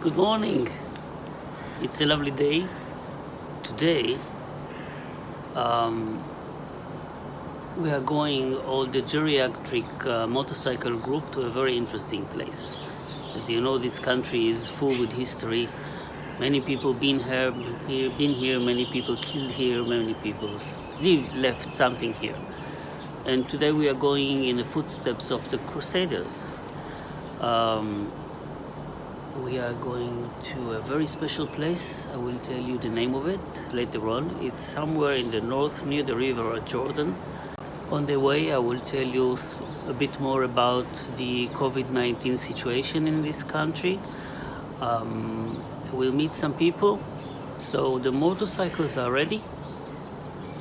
Good morning. It's a lovely day. Today, we are going all the geriatric motorcycle group to a very interesting place. As you know, this country is full with history. Many people been here, many people killed here, many people left something here. And today we are going in the footsteps of the crusaders. We are going to a very special place. I will tell you the name of it later on. It's somewhere in the north near the river Jordan. On the way, I will tell you a bit more about the COVID-19 situation in this country. We'll meet some people. So the motorcycles are ready,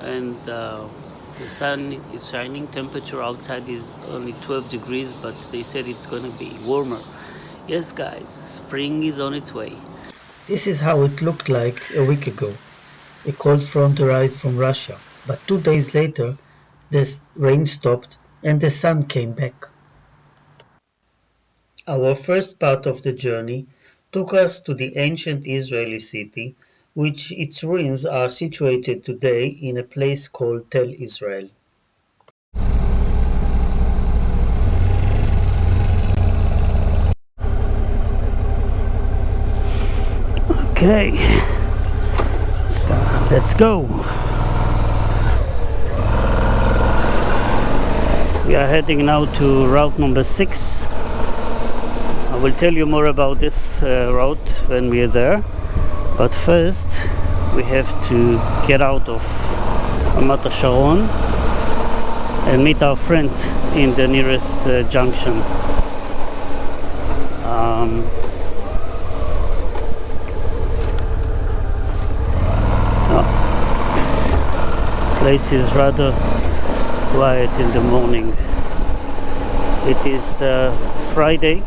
and the sun is shining. Temperature outside is only 12 degrees, but they said it's going to be warmer. Yes, guys, spring is on its way. This is how it looked like a week ago. A cold front arrived from Russia, but 2 days later, the rain stopped and the sun came back. Our first part of the journey took us to the ancient Israeli city, which its ruins are situated today in a place called Tel Israel. Okay, let's go. We are heading now to route number 6. I will tell you more about this route when we are there. But first, we have to get out of Ramat HaSharon and meet our friends in the nearest junction. Place is rather quiet in the morning. It is Friday.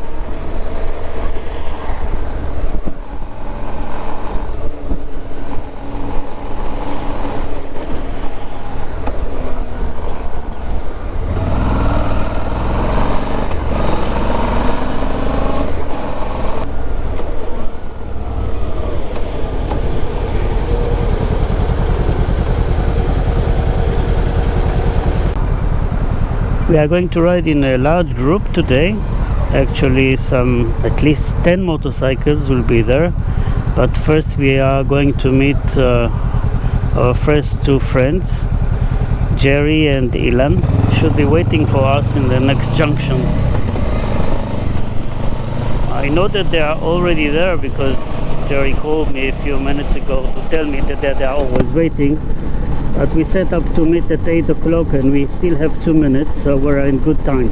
We are going to ride in a large group today. Actually, at least 10 motorcycles will be there. But first we are going to meet our first two friends, Jerry and Ilan. Should be waiting for us in the next junction. I know that they are already there because Jerry called me a few minutes ago to tell me that they are always waiting. But we set up to meet at 8 o'clock and we still have 2 minutes, so we're in good time.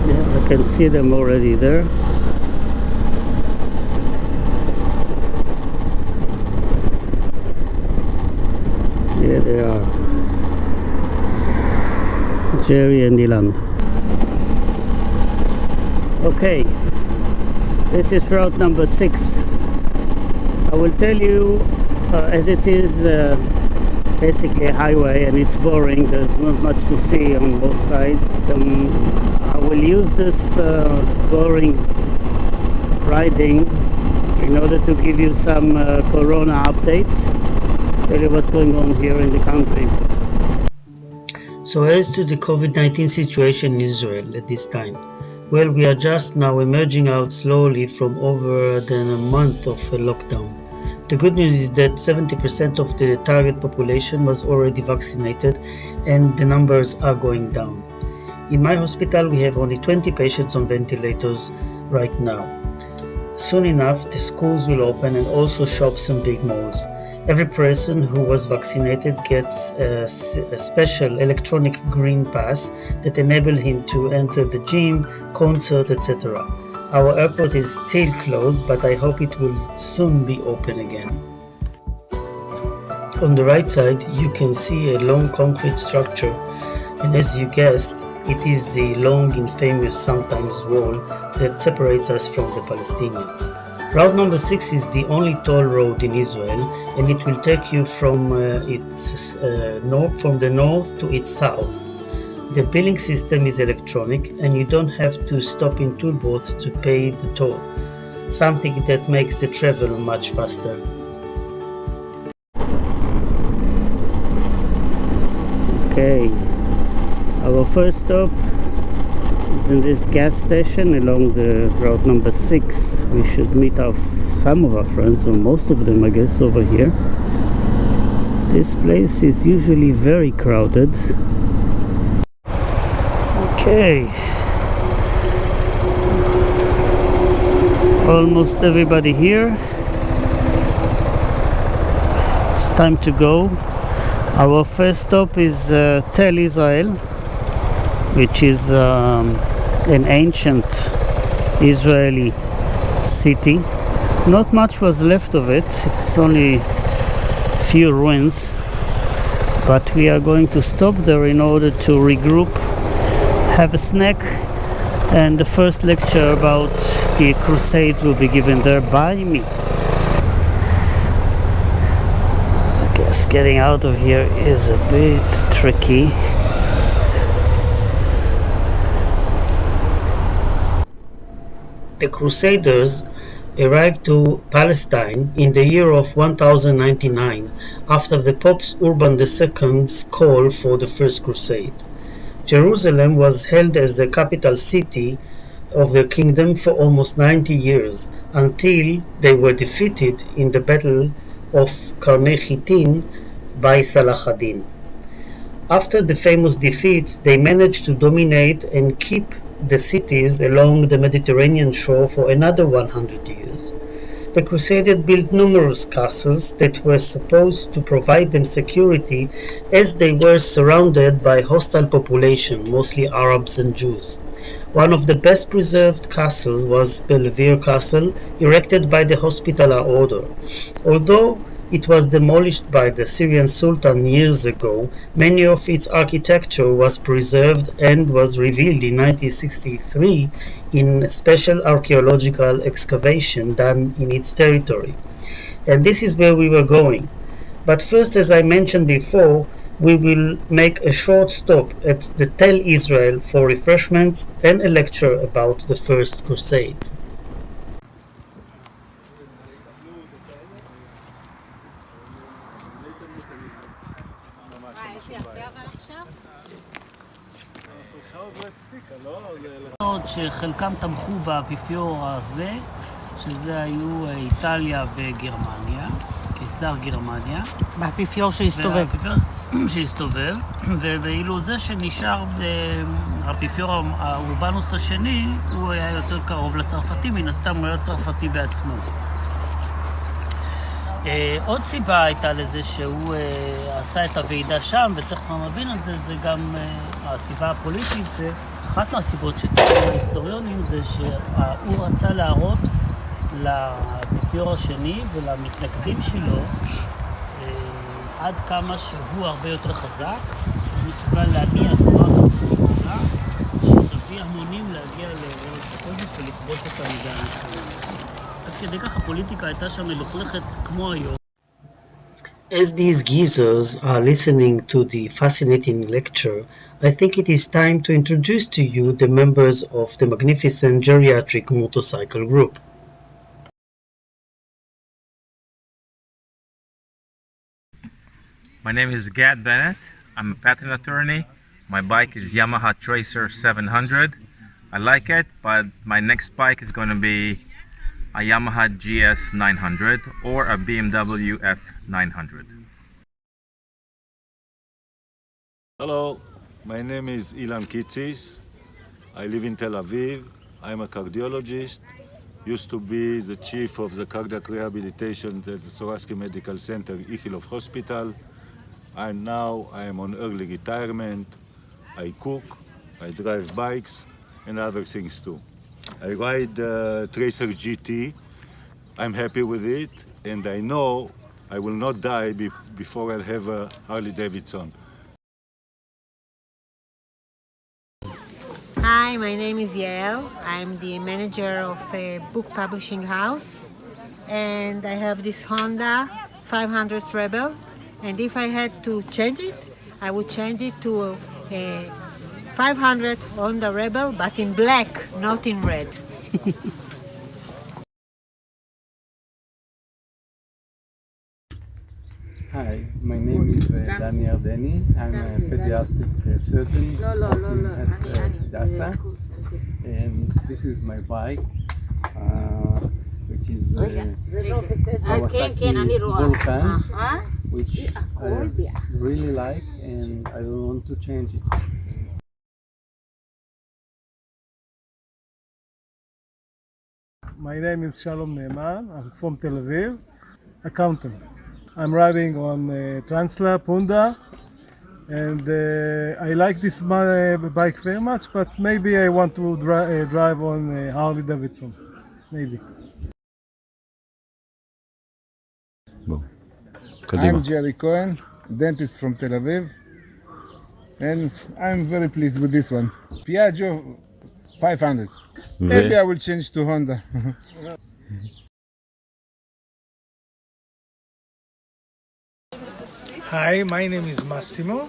Yeah, I can see them already there. Here they are, Jerry and Ilan. Okay, this is route number 6. I will tell you, as it is basically a highway and it's boring, there's not much to see on both sides. I will use this boring riding in order to give you some corona updates. Tell you what's going on here in the country. So as to the COVID-19 situation in Israel at this time, well, we are just now emerging out slowly from over than a month of a lockdown. The good news is that 70% of the target population was already vaccinated and the numbers are going down. In my hospital we have only 20 patients on ventilators right now. Soon enough the schools will open and also shops and big malls. Every person who was vaccinated gets a special electronic green pass that enables him to enter the gym, concert, etc. Our airport is still closed, but I hope it will soon be open again. On the right side, you can see a long concrete structure And as you guessed, it is the long and famous sometimes wall that separates us from the Palestinians. Route number 6 is the only toll road in Israel, and it will take you from from the north to its south. The billing system is electronic, and you don't have to stop in toll booths to pay the toll, something that makes the travel much faster. Okay, our first stop is in this gas station along the route number 6. We should meet some of our friends, or most of them I guess, over here. This place is usually very crowded. Okay, almost everybody here. It's time to go. Our first stop is Tel Israel, which is an ancient Israeli city. Not much was left of it, it's only a few ruins, but we are going to stop there in order to regroup, have a snack, and the first lecture about the Crusades will be given there by me. I guess getting out of here is a bit tricky. The Crusaders arrived to Palestine in the year of 1099 after the Pope Urban II's call for the First Crusade. Jerusalem was held as the capital city of the kingdom for almost 90 years, until they were defeated in the Battle of Karnei Chitin by Salah ad-Din. After the famous defeat, they managed to dominate and keep the cities along the Mediterranean shore for another 100 years. The Crusaders built numerous castles that were supposed to provide them security, as they were surrounded by hostile population, mostly Arabs and Jews. One of the best preserved castles was Belivir Castle, erected by the Hospitaller order. Although it was demolished by the Syrian Sultan years ago, many of its architecture was preserved and was revealed in 1963 in a special archaeological excavation done in its territory. And this is where we were going. But first, as I mentioned before, we will make a short stop at the Tel Israel for refreshments and a lecture about the First Crusade. שחלקם תמכו באפיפיור הזה, שזה היו איטליה וגרמניה, קיסר גרמניה. באפיפיור שהסתובב. שהסתובב, ואילו זה שנשאר באפיפיור האורבנוס השני, הוא היה יותר קרוב לצרפתי, מן הסתם הוא היה צרפתי בעצמו. עוד סיבה הייתה לזה שהוא עשה את הוועידה שם, ותכף נבין על זה, זה גם הסיבה הפוליטית, זה אחת מהסיבות שתקראו ההיסטוריונים, זה שהוא רצה להראות לאפיפיור השני ולמתנגדים שלו עד כמה שהוא הרבה יותר חזק, מסוגל להניע תנועה גדולה, שתביא המונים להגיע לארץ הקודש ולכבוש אותה לידי המלחמה. עד כדי כך הפוליטיקה הייתה שם מלוכלכת כמו היום. As these geezers are listening to the fascinating lecture, I think it is time to introduce to you the members of the magnificent geriatric motorcycle group. My name is Gad Bennett. I'm a patent attorney. My bike is Yamaha Tracer 700. I like it, but my next bike is going to be a Yamaha GS 900 or a BMW F 900. Hello, my name is Ilan Kitsis. I live in Tel Aviv. I'm a cardiologist. Used to be the chief of the cardiac rehabilitation at the Soraski Medical Center, Ichilov Hospital. I am on early retirement. I cook, I drive bikes, and other things too. I ride Tracer GT. I'm happy with it, and I know I will not die before I'll have a Harley Davidson. Hi, my name is Yael. I'm the manager of a book publishing house, and I have this Honda 500 Rebel. And if I had to change it, I would change it to a 500 Honda Rebel, but in black, not in red. Hi, my name is Dani Ardeni. I'm a pediatric surgeon working at Dasa, and this is my bike, which is Kawasaki Vulcan, which I really like, and I don't want to change it. My name is Shalom Neeman. I'm from Tel Aviv, accountant. I'm riding on Translap Honda, and I like this bike very much, but maybe I want to drive on Harley Davidson, maybe. I'm Jerry Cohen, dentist from Tel Aviv, and I'm very pleased with this one. Piaggio 500. Maybe I will change to Honda. Hi, my name is Massimo.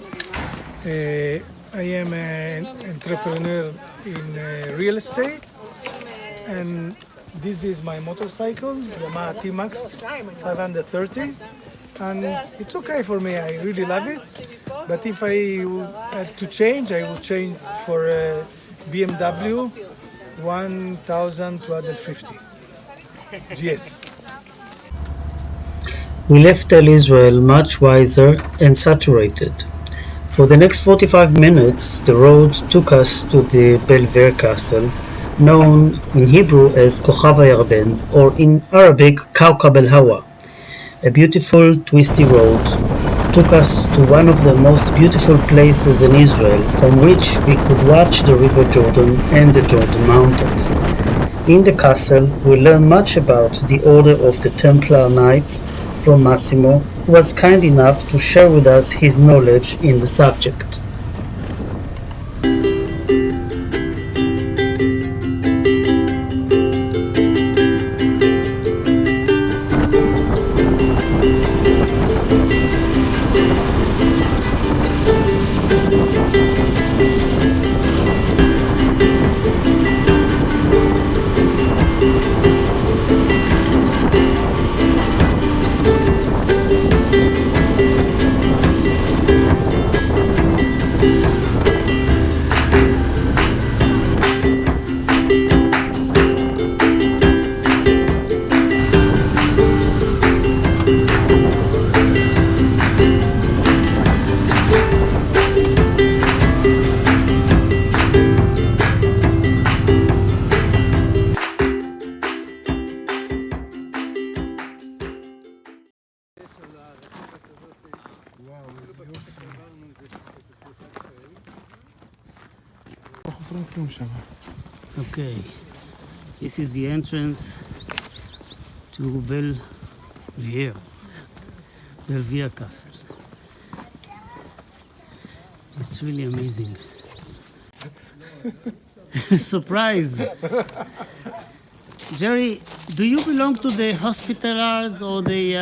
I am an entrepreneur in real estate, and this is my motorcycle, Yamaha T-Max 530, and it's okay for me. I really love it, but if I had to change, I would change for a BMW 1250 GS. We left Tel Israel much wiser and saturated. For the next 45 minutes, the road took us to the Belivir Castle, known in Hebrew as Kochav HaYarden, or in Arabic, Kawkab el-Hawa. A beautiful, twisty road took us to one of the most beautiful places in Israel, from which we could watch the River Jordan and the Jordan Mountains. In the castle, we learned much about the Order of the Templar Knights from Massimo, who was kind enough to share with us his knowledge in the subject. Okay, this is the entrance to Belvoir Castle. It's really amazing. Surprise! Jerry, do you belong to the Hospitalers or the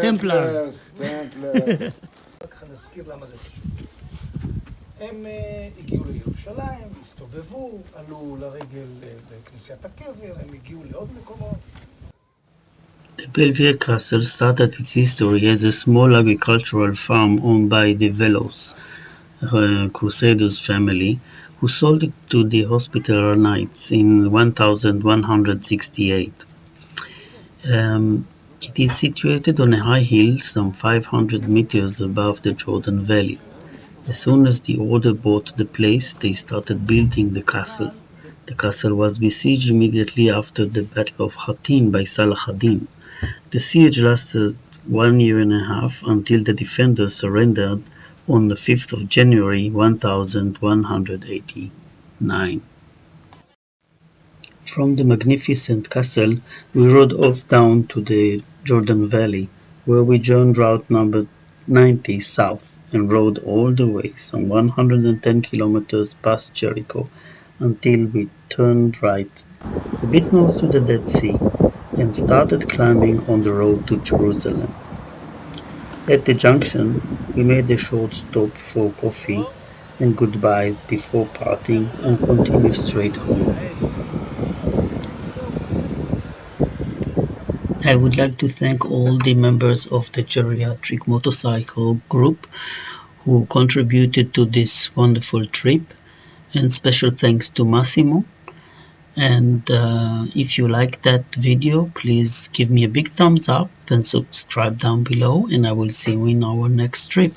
Templars? Templars. נזכיר למה זה חשוב. הם הגיעו לירושלים, הסתובבו, עלו לרגל לכנסיית הקבר, הם הגיעו לעוד מקומות. The Belvoir Castle started its history as a small agricultural farm owned by the Velos, crusaders family, who sold it to the Hospitaller Knights in 1168. It is situated on a high hill some 500 meters above the Jordan Valley. As soon as the order bought the place, they started building the castle. The castle was besieged immediately after the Battle of Hattin by Salah ad-Din. The siege lasted 1 year and a half until the defenders surrendered on the 5th of January 1189. From the magnificent castle, we rode off down to the Jordan Valley, where we joined route number 90 south and rode all the way, some 110 kilometers past Jericho, until we turned right, a bit north to the Dead Sea, and started climbing on the road to Jerusalem. At the junction, we made a short stop for coffee and goodbyes before parting and continued straight home. I would like to thank all the members of the geriatric motorcycle group who contributed to this wonderful trip, and special thanks to Massimo. And if you like that video, please give me a big thumbs up and subscribe down below, and I will see you in our next trip.